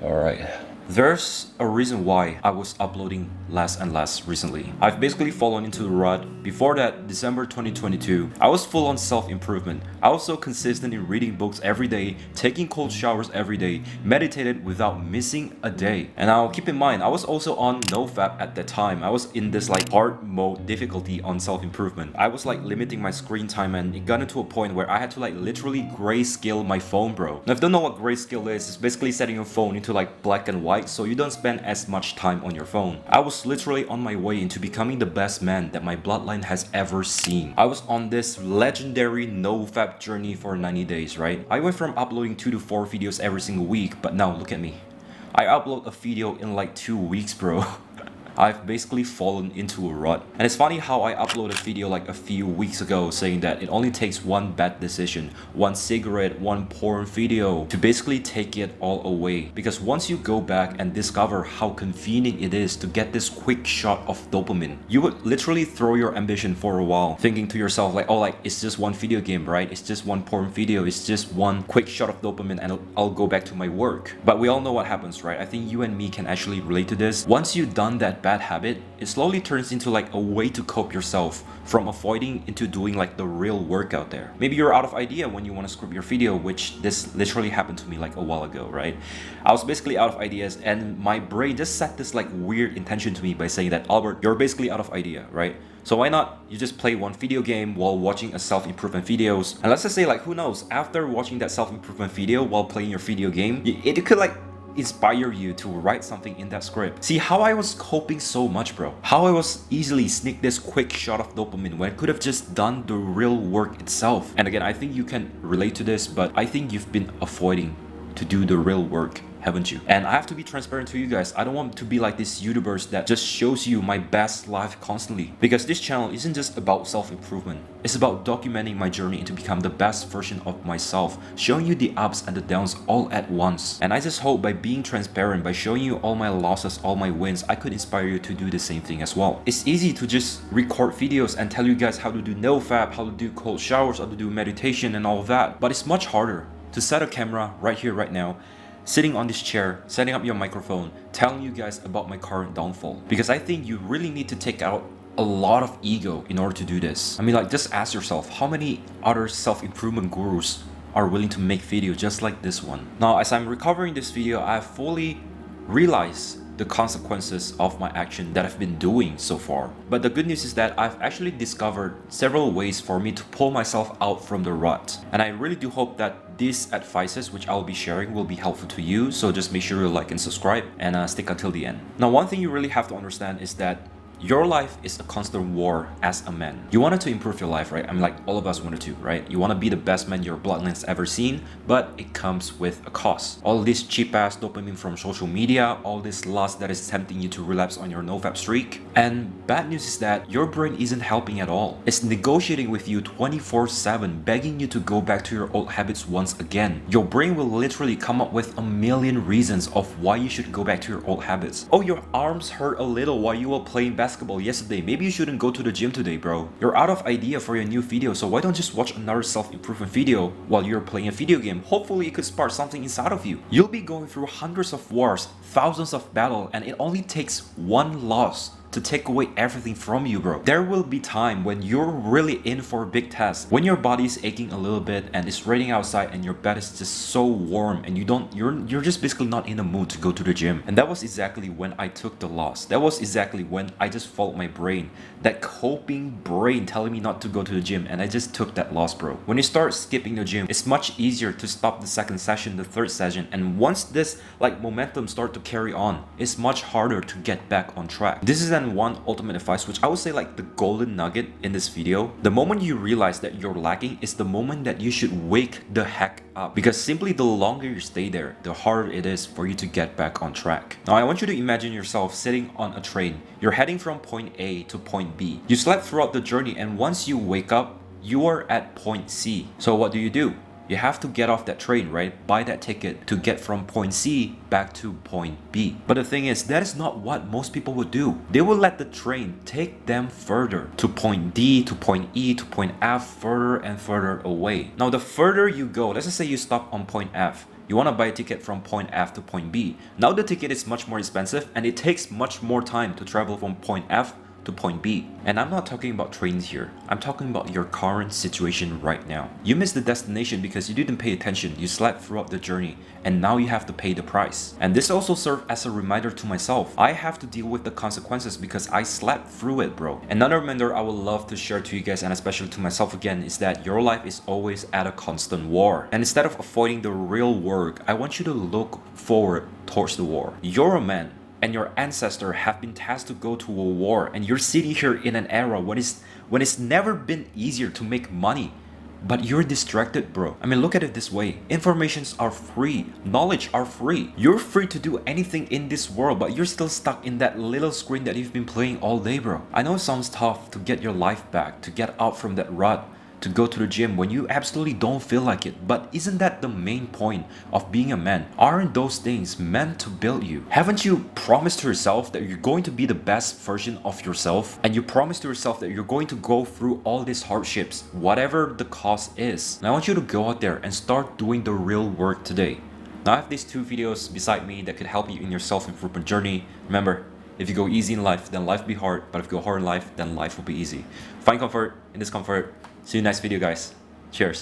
Alright. There's a reason why I was uploading less and less recently. I've basically fallen into the rut. Before that, December 2022, I was full on self-improvement. I was so consistent in reading books every day, taking cold showers every day, meditated without missing a day. And now keep in mind, I was also on NoFap at that time. I was in this like hard mode difficulty on self-improvement. I was like limiting my screen time, and it got into a point where I had to like literally grayscale my phone, bro. Now if you don't know what grayscale is, it's basically setting your phone into like black and white so you don't spend as much time on your phone. I was literally on my way into becoming the best man that my bloodline has ever seen. I was on this legendary NoFap journey for 90 days, right? I went from uploading 2 to 4 videos every single week, but now look at me. I upload a video in like 2 weeks, bro. I've basically fallen into a rut. And it's funny how I uploaded a video like a few weeks ago saying that it only takes one bad decision, one cigarette, one porn video to basically take it all away. Because once you go back and discover how convenient it is to get this quick shot of dopamine, you would literally throw your ambition for a while, thinking to yourself like, oh, like it's just one video game, right? It's just one porn video, it's just one quick shot of dopamine and I'll go back to my work. But we all know what happens, right? I think you and me can actually relate to this. Once you've done that bad habit, it slowly turns into like a way to cope yourself from avoiding into doing like the real work out there. Maybe you're out of idea when you want to script your video, which this literally happened to me like a while ago, right? I was basically out of ideas and my brain just set this like weird intention to me by saying that, Albert, you're basically out of idea, right? So why not you just play one video game while watching a self-improvement videos? And let's just say like, who knows, after watching that self-improvement video while playing your video game, it could like inspire you to write something in that script. See how I was coping so much, bro. How I was easily sneak this quick shot of dopamine when I could have just done the real work itself. And again, I think you can relate to this, but I think you've been avoiding to do the real work, haven't you? And I have to be transparent to you guys. I don't want to be like these YouTubers that just shows you my best life constantly. Because this channel isn't just about self-improvement. It's about documenting my journey to become the best version of myself, showing you the ups and the downs all at once. And I just hope by being transparent, by showing you all my losses, all my wins, I could inspire you to do the same thing as well. It's easy to just record videos and tell you guys how to do NoFap, how to do cold showers, how to do meditation and all of that. But it's much harder to set a camera right here, right now, sitting on this chair, setting up your microphone, telling you guys about my current downfall. Because I think you really need to take out a lot of ego in order to do this. I mean, like, just ask yourself, how many other self-improvement gurus are willing to make videos just like this one? Now, as I'm recovering this video, I fully realized the consequences of my action that I've been doing so far. But the good news is that I've actually discovered several ways for me to pull myself out from the rut. And I really do hope that these advices which I'll be sharing will be helpful to you. So just make sure you like and subscribe and stick until the end. Now, one thing you really have to understand is that your life is a constant war as a man. You wanted to improve your life, right? I mean, like all of us wanted to, right? You want to be the best man your bloodline's ever seen, but it comes with a cost. All this cheap ass dopamine from social media, all this lust that is tempting you to relapse on your NoFap streak. And bad news is that your brain isn't helping at all. It's negotiating with you 24/7, begging you to go back to your old habits once again. Your brain will literally come up with a million reasons of why you should go back to your old habits. Oh, your arms hurt a little while you were playing basketball yesterday. Maybe you shouldn't go to the gym today, bro. You're out of idea for your new video, so why don't you just watch another self-improvement video while you're playing a video game? Hopefully it could spark something inside of you. You'll be going through hundreds of wars, thousands of battles, and it only takes one loss to take away everything from you, bro. There will be time when you're really in for a big test, when your body is aching a little bit and it's raining outside and your bed is just so warm and you're just basically not in the mood to go to the gym. And that was exactly when I took the loss. That was exactly when I just followed my brain, that coping brain telling me not to go to the gym, and I just took that loss, bro. When you start skipping the gym, it's much easier to stop the second session, the third session, and once this like momentum start to carry on, it's much harder to get back on track. This is one ultimate advice, which I would say like the golden nugget in this video. The moment you realize that you're lacking is the moment that you should wake the heck up, because simply the longer you stay there, the harder it is for you to get back on track. Now I want you to imagine yourself sitting on a train. You're heading from point A to point B. You slept throughout the journey, and once you wake up, you are at point C. So what do? You have to get off that train, right? Buy that ticket to get from point C back to point B. But the thing is, that is not what most people would do. They will let the train take them further to point D, to point E, to point F, further and further away. Now, the further you go, let's just say you stop on point F, You want to buy a ticket from point F to point B. Now the ticket is much more expensive and it takes much more time to travel from point F to point B. And I'm not talking about trains here. I'm talking about your current situation right now. You missed the destination because you didn't pay attention. You slept throughout the journey and now you have to pay the price. And this also served as a reminder to myself. I have to deal with the consequences because I slept through it, bro. Another reminder I would love to share to you guys, and especially to myself again, is that your life is always at a constant war. And instead of avoiding the real work, I want you to look forward towards the war. You're a man, and your ancestor have been tasked to go to a war, and you're sitting here in an era when it's never been easier to make money, but you're distracted, bro. I mean, look at it this way. Informations are free, knowledge are free. You're free to do anything in this world, but you're still stuck in that little screen that you've been playing all day, bro. I know it sounds tough to get your life back, to get out from that rut, to go to the gym when you absolutely don't feel like it. But isn't that the main point of being a man? Aren't those things meant to build you? Haven't you promised to yourself that you're going to be the best version of yourself? And you promised to yourself that you're going to go through all these hardships, whatever the cost is. And I want you to go out there and start doing the real work today. Now I have these 2 videos beside me that could help you in your self-improvement journey. Remember, if you go easy in life, then life will be hard. But if you go hard in life, then life will be easy. Find comfort in discomfort. See you next video, guys. Cheers.